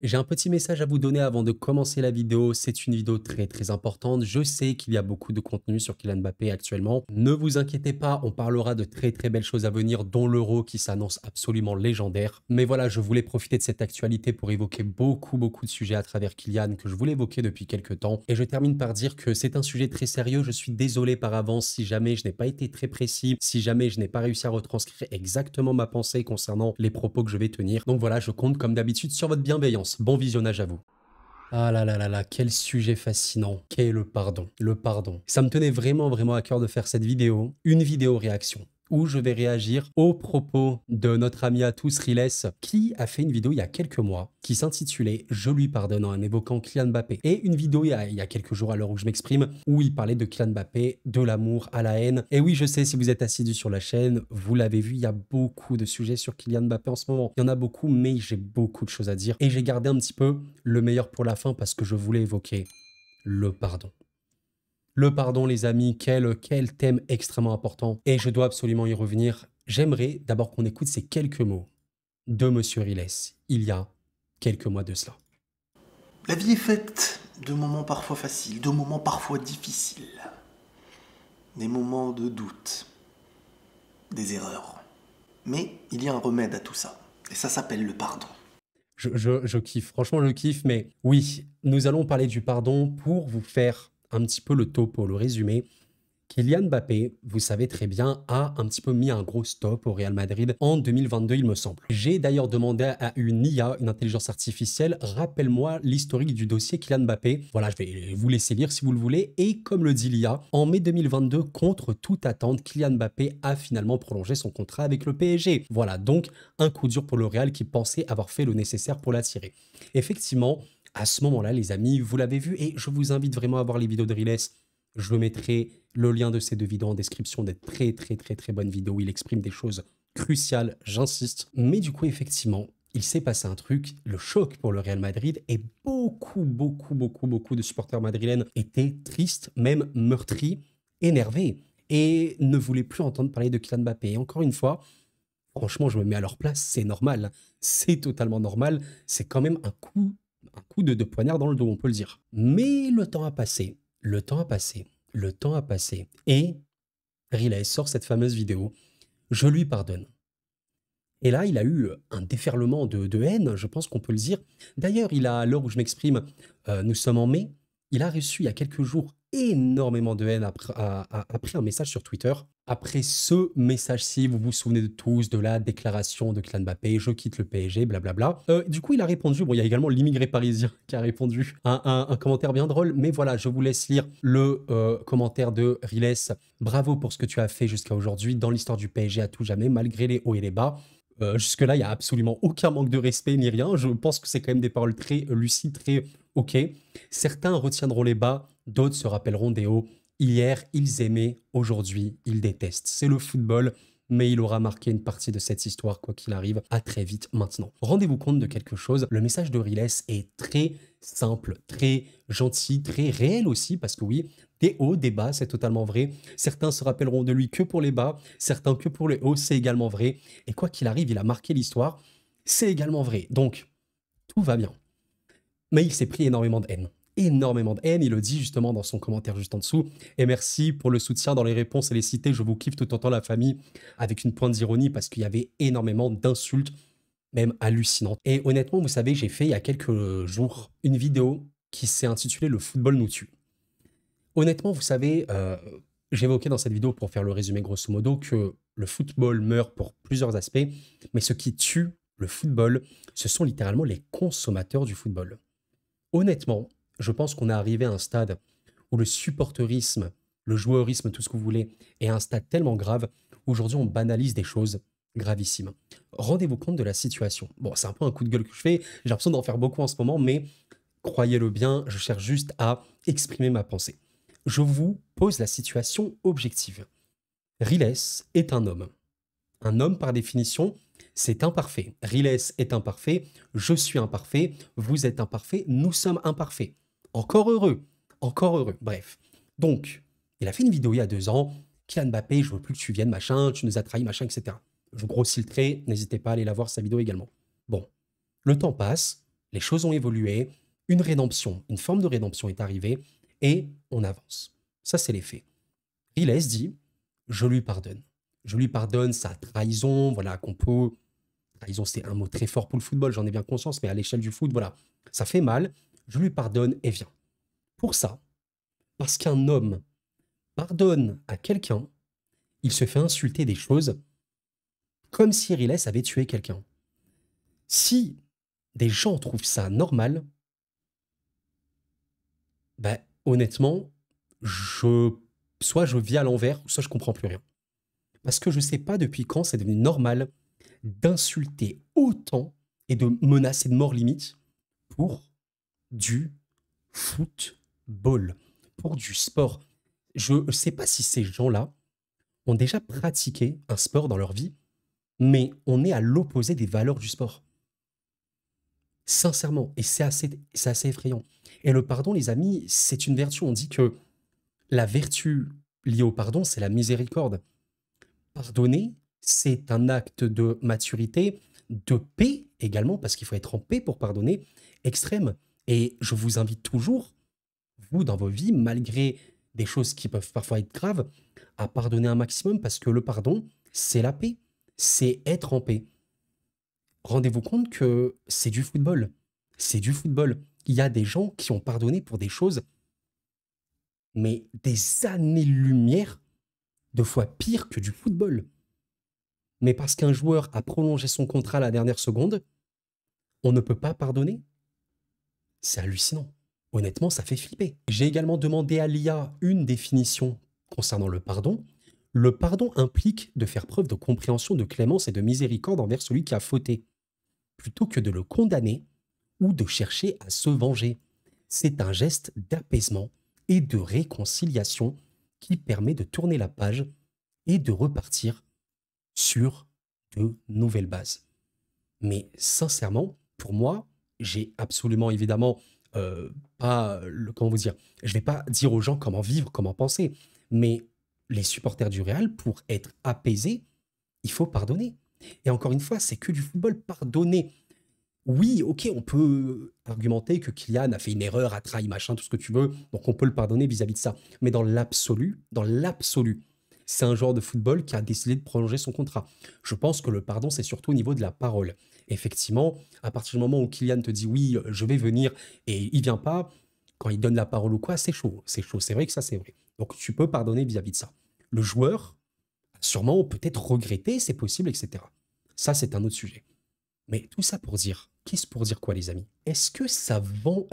J'ai un petit message à vous donner avant de commencer la vidéo. C'est une vidéo très importante. Je sais qu'il y a beaucoup de contenu sur Kylian Mbappé actuellement. Ne vous inquiétez pas, on parlera de très belles choses à venir, dont l'Euro qui s'annonce absolument légendaire. Mais voilà, je voulais profiter de cette actualité pour évoquer beaucoup de sujets à travers Kylian que je voulais évoquer depuis quelques temps. Et je termine par dire que c'est un sujet très sérieux. Je suis désolé par avance si jamais je n'ai pas été très précis, si jamais je n'ai pas réussi à retranscrire exactement ma pensée concernant les propos que je vais tenir. Donc voilà, je compte comme d'habitude sur votre bienveillance. Bon visionnage à vous. Ah là, quel sujet fascinant, qu'est le pardon. Le pardon. Ça me tenait vraiment à cœur de faire cette vidéo, une vidéo réaction, où je vais réagir aux propos de notre ami à tous, Riles, qui a fait une vidéo il y a quelques mois, qui s'intitulait «Je lui pardonne» en évoquant Kylian Mbappé. Et une vidéo il y a quelques jours à l'heure où je m'exprime, où il parlait de Kylian Mbappé, de l'amour à la haine. Et oui, je sais, si vous êtes assidu sur la chaîne, vous l'avez vu, il y a beaucoup de sujets sur Kylian Mbappé en ce moment. Il y en a beaucoup, mais j'ai beaucoup de choses à dire. Et j'ai gardé un petit peu le meilleur pour la fin parce que je voulais évoquer le pardon. Le pardon, les amis, quel thème extrêmement important. Et je dois absolument y revenir. J'aimerais d'abord qu'on écoute ces quelques mots de Monsieur Riles, il y a quelques mois de cela. La vie est faite de moments parfois faciles, de moments parfois difficiles, des moments de doute, des erreurs. Mais il y a un remède à tout ça, et ça s'appelle le pardon. Je kiffe, franchement je kiffe, mais oui, nous allons parler du pardon pour vous faire un petit peu le topo, le résumé. Kylian Mbappé, vous savez très bien, a un petit peu mis un gros stop au Real Madrid en 2022, il me semble. J'ai d'ailleurs demandé à une IA, une intelligence artificielle, rappelle-moi l'historique du dossier Kylian Mbappé. Voilà, je vais vous laisser lire si vous le voulez. Et comme le dit l'IA, en mai 2022, contre toute attente, Kylian Mbappé a finalement prolongé son contrat avec le PSG. Voilà, donc un coup dur pour le Real qui pensait avoir fait le nécessaire pour l'attirer. Effectivement, à ce moment-là, les amis, vous l'avez vu, et je vous invite vraiment à voir les vidéos de Riles. Je mettrai le lien de ces deux vidéos en description, des très bonnes vidéos où il exprime des choses cruciales, j'insiste. Mais du coup, effectivement, il s'est passé un truc, le choc pour le Real Madrid, et beaucoup de supporters madrilènes étaient tristes, même meurtris, énervés, et ne voulaient plus entendre parler de Kylian Mbappé. Et encore une fois, franchement, je me mets à leur place, c'est normal, c'est totalement normal, c'est quand même un coup de poignard dans le dos, on peut le dire. Mais le temps a passé, le temps a passé, le temps a passé, et Relay sort cette fameuse vidéo, je lui pardonne. Et là, il a eu un déferlement de haine, je pense qu'on peut le dire. D'ailleurs, il a, à l'heure où je m'exprime, nous sommes en mai, il a reçu il y a quelques jours énormément de haine après un message sur Twitter. Après ce message-ci, vous vous souvenez de tous de la déclaration de Kylian Mbappé, je quitte le PSG, blablabla. Du coup, il a répondu, bon, il y a également l'immigré parisien qui a répondu à un commentaire bien drôle, mais voilà, je vous laisse lire le commentaire de Riles. Bravo pour ce que tu as fait jusqu'à aujourd'hui dans l'histoire du PSG à tout jamais, malgré les hauts et les bas. Jusque-là, il n'y a absolument aucun manque de respect ni rien. Je pense que c'est quand même des paroles très lucides, très OK. Certains retiendront les bas, d'autres se rappelleront des hauts. Hier, ils aimaient, aujourd'hui, ils détestent. C'est le football, mais il aura marqué une partie de cette histoire, quoi qu'il arrive. À très vite maintenant. Rendez-vous compte de quelque chose, le message de Riles est très simple, très gentil, très réel aussi, parce que oui, des hauts, des bas, c'est totalement vrai. Certains se rappelleront de lui que pour les bas, certains que pour les hauts, c'est également vrai. Et quoi qu'il arrive, il a marqué l'histoire, c'est également vrai. Donc, tout va bien. Mais il s'est pris énormément de haine. Énormément de haine, il le dit justement dans son commentaire juste en dessous. Et merci pour le soutien dans les réponses et les cités, je vous kiffe tout autant la famille, avec une pointe d'ironie parce qu'il y avait énormément d'insultes, même hallucinantes. Et honnêtement, vous savez, j'ai fait il y a quelques jours une vidéo qui s'est intitulée «Le football nous tue». Honnêtement, vous savez, j'évoquais dans cette vidéo, pour faire le résumé grosso modo, que le football meurt pour plusieurs aspects, mais ce qui tue le football, ce sont littéralement les consommateurs du football. Honnêtement, je pense qu'on est arrivé à un stade où le supporterisme, le joueurisme, tout ce que vous voulez, est à un stade tellement grave. Aujourd'hui, on banalise des choses gravissimes. Rendez-vous compte de la situation. Bon, c'est un peu un coup de gueule que je fais, j'ai l'impression d'en faire beaucoup en ce moment, mais croyez-le bien, je cherche juste à exprimer ma pensée. Je vous pose la situation objective. Riles est un homme. Un homme, par définition, c'est imparfait. Riles est imparfait, je suis imparfait, vous êtes imparfait, nous sommes imparfaits. Encore heureux, encore heureux. Bref. Donc, il a fait une vidéo il y a 2 ans. Kylian Mbappé, je veux plus que tu viennes, machin, tu nous as trahi, machin, etc. Je grossis le trait, n'hésitez pas à aller la voir, sa vidéo également. Bon, le temps passe, les choses ont évolué, une rédemption, une forme de rédemption est arrivée, et on avance. Ça, c'est les faits. Riles dit, je lui pardonne. Je lui pardonne sa trahison, voilà, qu'on peut... Trahison, c'est un mot très fort pour le football, j'en ai bien conscience, mais à l'échelle du foot, voilà, ça fait mal. Je lui pardonne et viens. Pour ça, parce qu'un homme pardonne à quelqu'un, il se fait insulter des choses comme si Riles avait tué quelqu'un. Si des gens trouvent ça normal, ben, honnêtement, je, soit je vis à l'envers, soit je comprends plus rien. Parce que je sais pas depuis quand c'est devenu normal d'insulter autant et de menacer de mort limite pour du football, pour du sport. Je ne sais pas si ces gens-là ont déjà pratiqué un sport dans leur vie, mais on est à l'opposé des valeurs du sport. Sincèrement, et c'est assez effrayant. Et le pardon, les amis, c'est une vertu. On dit que la vertu liée au pardon, c'est la miséricorde. Pardonner, c'est un acte de maturité, de paix également, parce qu'il faut être en paix pour pardonner, extrême. Et je vous invite toujours, vous, dans vos vies, malgré des choses qui peuvent parfois être graves, à pardonner un maximum, parce que le pardon, c'est la paix, c'est être en paix. Rendez-vous compte que c'est du football. C'est du football. Il y a des gens qui ont pardonné pour des choses, mais des années-lumière de fois pire que du football. Mais parce qu'un joueur a prolongé son contrat à la dernière seconde, on ne peut pas pardonner. C'est hallucinant. Honnêtement, ça fait flipper. J'ai également demandé à l'IA une définition concernant le pardon. Le pardon implique de faire preuve de compréhension, de clémence et de miséricorde envers celui qui a fauté, plutôt que de le condamner ou de chercher à se venger. C'est un geste d'apaisement et de réconciliation qui permet de tourner la page et de repartir sur de nouvelles bases. Mais sincèrement, pour moi, j'ai absolument évidemment pas comment vous dire, je vais pas dire aux gens comment vivre, comment penser, mais les supporters du Real, pour être apaisés, il faut pardonner. Et encore une fois, c'est que du football, pardonner. Oui, ok, on peut argumenter que Kylian a fait une erreur, a trahi, machin, tout ce que tu veux, donc on peut le pardonner vis-à-vis de ça. Mais dans l'absolu, c'est un joueur de football qui a décidé de prolonger son contrat. Je pense que le pardon, c'est surtout au niveau de la parole. Effectivement, à partir du moment où Kylian te dit oui, je vais venir, et il vient pas, quand il donne la parole ou quoi, c'est chaud. C'est chaud, c'est vrai que ça, c'est vrai. Donc tu peux pardonner vis-à-vis de ça. Le joueur, sûrement, peut-être regretter, c'est possible, etc. Ça, c'est un autre sujet. Mais tout ça pour dire, qu'est-ce pour dire quoi, les amis? Est-ce que ça vaut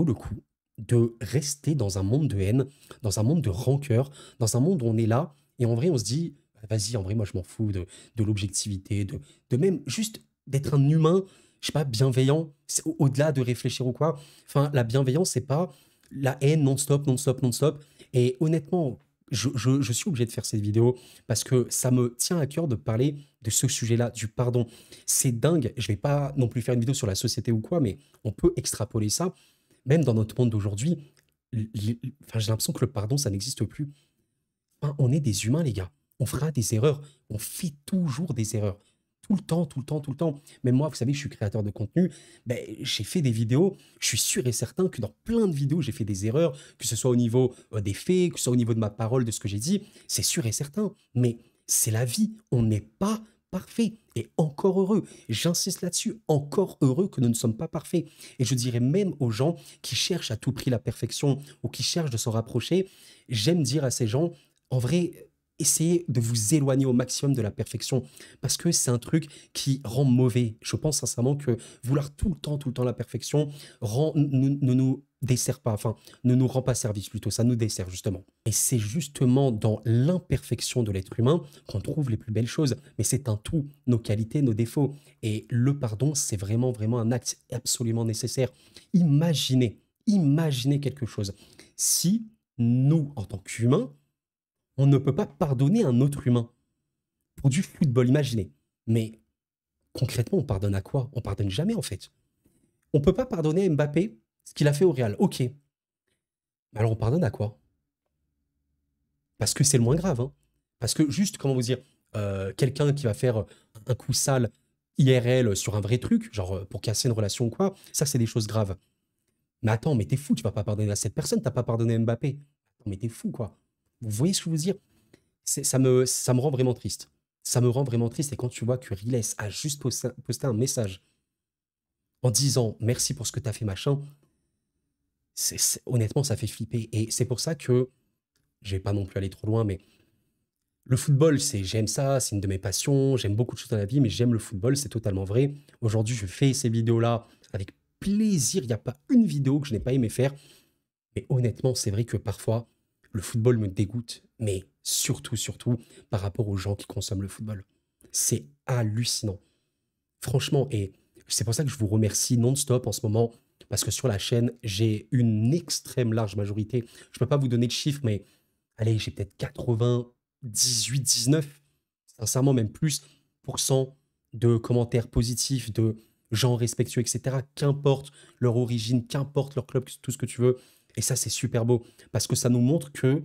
le coup de rester dans un monde de haine, dans un monde de rancœur, dans un monde où on est là, et en vrai, on se dit, vas-y, en vrai, moi, je m'en fous de l'objectivité, de même juste d'être un humain, je sais pas, bienveillant, au-delà de réfléchir ou quoi. Enfin, la bienveillance, c'est pas la haine non-stop, non-stop, non-stop. Et honnêtement, je suis obligé de faire cette vidéo parce que ça me tient à cœur de parler de ce sujet-là, du pardon. C'est dingue. Je vais pas non plus faire une vidéo sur la société ou quoi, mais on peut extrapoler ça. Même dans notre monde d'aujourd'hui, enfin, j'ai l'impression que le pardon, ça n'existe plus. Enfin, on est des humains, les gars. On fera des erreurs. On fait toujours des erreurs. Tout le temps, tout le temps, tout le temps. Même moi, vous savez, je suis créateur de contenu. Ben, j'ai fait des vidéos. Je suis sûr et certain que dans plein de vidéos, j'ai fait des erreurs, que ce soit au niveau des faits, que ce soit au niveau de ma parole, de ce que j'ai dit. C'est sûr et certain. Mais c'est la vie. On n'est pas parfait. Et encore heureux. J'insiste là-dessus. Encore heureux que nous ne sommes pas parfaits. Et je dirais même aux gens qui cherchent à tout prix la perfection ou qui cherchent de s'en rapprocher, j'aime dire à ces gens, en vrai, essayez de vous éloigner au maximum de la perfection parce que c'est un truc qui rend mauvais. Je pense sincèrement que vouloir tout le temps la perfection ne nous dessert pas, enfin, ne nous rend pas service plutôt, ça nous dessert justement. Et c'est justement dans l'imperfection de l'être humain qu'on trouve les plus belles choses. Mais c'est un tout, nos qualités, nos défauts. Et le pardon, c'est vraiment, vraiment un acte absolument nécessaire. Imaginez quelque chose. Si nous, en tant qu'humains, on ne peut pas pardonner un autre humain pour du football, imaginez. Mais concrètement, on pardonne à quoi? On pardonne jamais en fait. On peut pas pardonner à Mbappé ce qu'il a fait au Real. Ok. Mais alors on pardonne à quoi? Parce que c'est le moins grave. Hein. Parce que juste, comment vous dire, quelqu'un qui va faire un coup sale, IRL sur un vrai truc, genre pour casser une relation ou quoi, ça c'est des choses graves. Mais attends, mais t'es fou, tu vas pas pardonner à cette personne, t'as pas pardonné à Mbappé. Attends, mais t'es fou, quoi. Vous voyez ce que je veux dire? Ça me rend vraiment triste. Ça me rend vraiment triste. Et quand tu vois que Riles a juste posté un message en disant merci pour ce que t'as fait, machin, honnêtement, ça fait flipper. Et c'est pour ça que je vais pas non plus aller trop loin, mais le football, j'aime ça, c'est une de mes passions, j'aime beaucoup de choses dans la vie, mais j'aime le football, c'est totalement vrai. Aujourd'hui, je fais ces vidéos-là avec plaisir. Il n'y a pas une vidéo que je n'ai pas aimé faire. Mais honnêtement, c'est vrai que parfois, le football me dégoûte, mais surtout, surtout par rapport aux gens qui consomment le football. C'est hallucinant. Franchement, et c'est pour ça que je vous remercie non-stop en ce moment, parce que sur la chaîne, j'ai une extrême large majorité. Je ne peux pas vous donner de chiffres, mais allez, j'ai peut-être 98, 19, sincèrement même plus, pour cent de commentaires positifs, de gens respectueux, etc. Qu'importe leur origine, qu'importe leur club, tout ce que tu veux. Et ça, c'est super beau, parce que ça nous montre que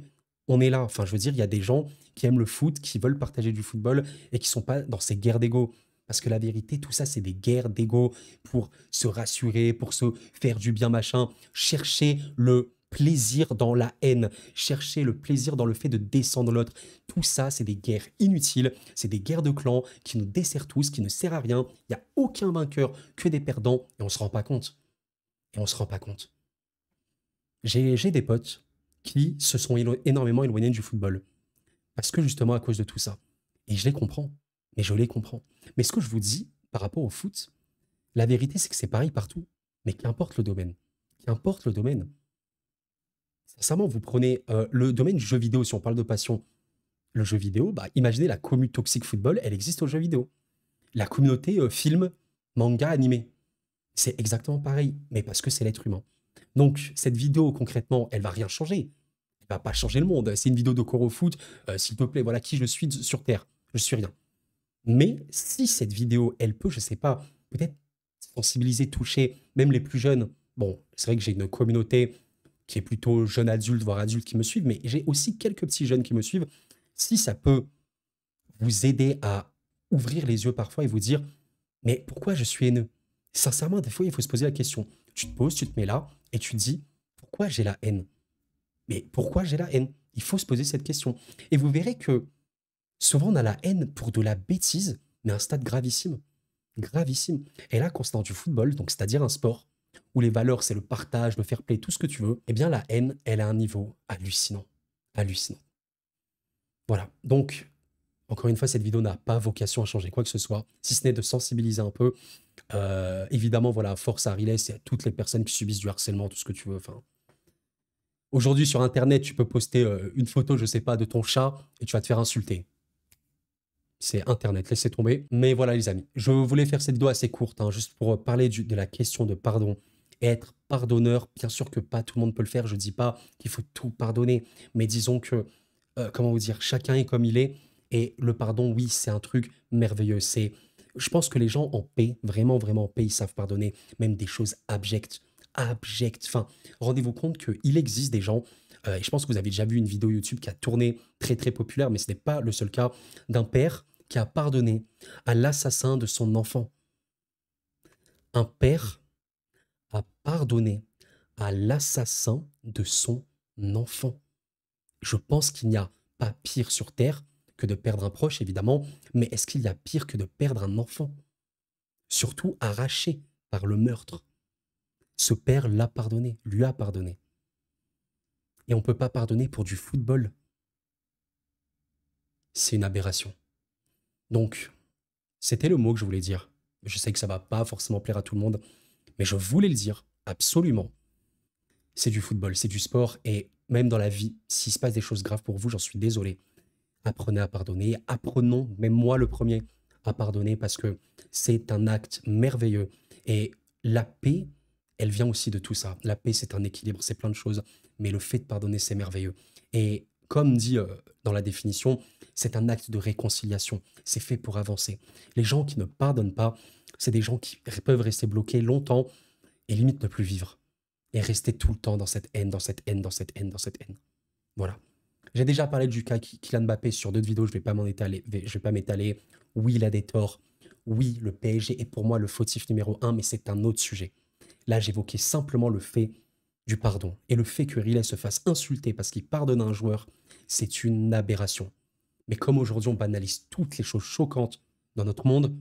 on est là. Enfin, je veux dire, il y a des gens qui aiment le foot, qui veulent partager du football et qui sont pas dans ces guerres d'ego. Parce que la vérité, tout ça, c'est des guerres d'ego pour se rassurer, pour se faire du bien, machin. Chercher le plaisir dans la haine, chercher le plaisir dans le fait de descendre l'autre. Tout ça, c'est des guerres inutiles, c'est des guerres de clans qui nous desserrent tous, qui ne servent à rien. Il n'y a aucun vainqueur, que des perdants, et on se rend pas compte. Et on se rend pas compte. J'ai des potes qui se sont énormément éloignés du football. Parce que justement à cause de tout ça. Et je les comprends. Mais je les comprends. Mais ce que je vous dis par rapport au foot, la vérité c'est que c'est pareil partout. Mais qu'importe le domaine. Qu'importe le domaine. Sincèrement, vous prenez le domaine du jeu vidéo, si on parle de passion. Le jeu vidéo, bah, imaginez la commu toxique football, elle existe au jeu vidéo. La communauté film, manga, animé. C'est exactement pareil, mais parce que c'est l'être humain. Donc, cette vidéo, concrètement, elle va rien changer. Elle va pas changer le monde. C'est une vidéo de Coro Foot. S'il te plaît, voilà qui je suis sur Terre. Je suis rien. Mais si cette vidéo, elle peut, je sais pas, peut-être sensibiliser, toucher même les plus jeunes. Bon, c'est vrai que j'ai une communauté qui est plutôt jeune adulte, voire adulte qui me suivent, mais j'ai aussi quelques petits jeunes qui me suivent. Si ça peut vous aider à ouvrir les yeux parfois et vous dire, mais pourquoi je suis haineux? Sincèrement, des fois, il faut se poser la question. Tu te poses, tu te mets là et tu te dis, pourquoi j'ai la haine? Mais pourquoi j'ai la haine? Il faut se poser cette question. Et vous verrez que souvent, on a la haine pour de la bêtise, mais à un stade gravissime. Gravissime. Et là, quand c'est dans du football, donc c'est-à-dire un sport, où les valeurs, c'est le partage, le fair play, tout ce que tu veux, eh bien, la haine, elle a un niveau hallucinant. Hallucinant. Voilà. Donc, encore une fois, cette vidéo n'a pas vocation à changer quoi que ce soit, si ce n'est de sensibiliser un peu. Évidemment, voilà, force à Riles et à toutes les personnes qui subissent du harcèlement, tout ce que tu veux. Enfin, aujourd'hui, sur Internet, tu peux poster une photo, je sais pas, de ton chat et tu vas te faire insulter. C'est Internet, laissez tomber. Mais voilà, les amis, je voulais faire cette vidéo assez courte, hein, juste pour parler de la question de pardon. Et être pardonneur, bien sûr que pas tout le monde peut le faire. Je dis pas qu'il faut tout pardonner, mais disons que, comment vous dire, chacun est comme il est. Et le pardon, oui, c'est un truc merveilleux. Je pense que les gens en paix, vraiment, vraiment en paix, ils savent pardonner, même des choses abjectes. Abjectes. Enfin, rendez-vous compte qu'il existe des gens, et je pense que vous avez déjà vu une vidéo YouTube qui a tourné très, très populaire, mais ce n'est pas le seul cas, d'un père qui a pardonné à l'assassin de son enfant. Un père a pardonné à l'assassin de son enfant. Je pense qu'il n'y a pas pire sur Terre que de perdre un proche, évidemment, mais est-ce qu'il y a pire que de perdre un enfant? Surtout arraché par le meurtre. Ce père l'a pardonné, lui a pardonné. Et on ne peut pas pardonner pour du football. C'est une aberration. Donc, c'était le mot que je voulais dire. Je sais que ça va pas forcément plaire à tout le monde, mais je voulais le dire, absolument. C'est du football, c'est du sport, et même dans la vie, s'il se passe des choses graves pour vous, j'en suis désolé. Apprenez à pardonner, apprenons, même moi le premier, à pardonner parce que c'est un acte merveilleux. Et la paix, elle vient aussi de tout ça. La paix, c'est un équilibre, c'est plein de choses, mais le fait de pardonner, c'est merveilleux. Et comme dit dans la définition, c'est un acte de réconciliation. C'est fait pour avancer. Les gens qui ne pardonnent pas, c'est des gens qui peuvent rester bloqués longtemps et limite ne plus vivre. Et rester tout le temps dans cette haine, dans cette haine, dans cette haine, dans cette haine. Voilà. J'ai déjà parlé du cas Kylian Mbappé sur d'autres vidéos, je vais pas m'étaler. Oui, il a des torts. Oui, le PSG est pour moi le fautif numéro un, mais c'est un autre sujet. Là, j'évoquais simplement le fait du pardon. Et le fait que Riley se fasse insulter parce qu'il pardonne à un joueur, c'est une aberration. Mais comme aujourd'hui on banalise toutes les choses choquantes dans notre monde,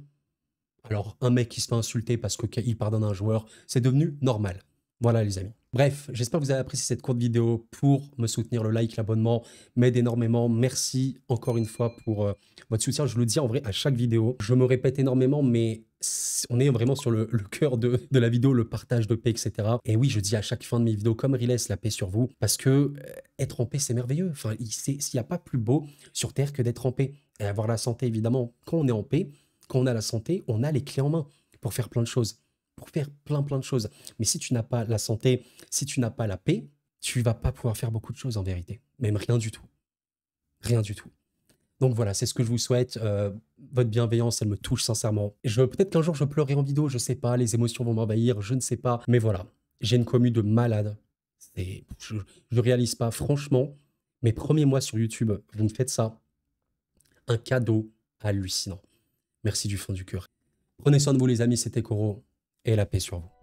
alors un mec qui se fait insulter parce qu'il pardonne à un joueur, c'est devenu normal. Voilà les amis. Bref, j'espère que vous avez apprécié cette courte vidéo. Pour me soutenir, le like, l'abonnement m'aide énormément. Merci encore une fois pour votre soutien. Je le dis en vrai à chaque vidéo. Je me répète énormément, mais on est vraiment sur le cœur de la vidéo, le partage de paix, etc. Et oui, je dis à chaque fin de mes vidéos, comme Riles, la paix sur vous, parce que être en paix, c'est merveilleux. Enfin, s'il n'y a pas plus beau sur Terre que d'être en paix. Et avoir la santé, évidemment, quand on est en paix, quand on a la santé, on a les clés en main pour faire plein de choses. Pour faire plein de choses. Mais si tu n'as pas la santé, si tu n'as pas la paix, tu vas pas pouvoir faire beaucoup de choses en vérité. Même rien du tout. Rien du tout. Donc voilà, c'est ce que je vous souhaite. Votre bienveillance, elle me touche sincèrement. Peut-être qu'un jour je pleurerai en vidéo, je sais pas, les émotions vont m'envahir, je ne sais pas. Mais voilà, j'ai une commu de malades. Je ne réalise pas, franchement, mes premiers mois sur YouTube, vous me faites ça. Un cadeau hallucinant. Merci du fond du cœur. Prenez soin de vous les amis, c'était Koro, et la paix sur vous.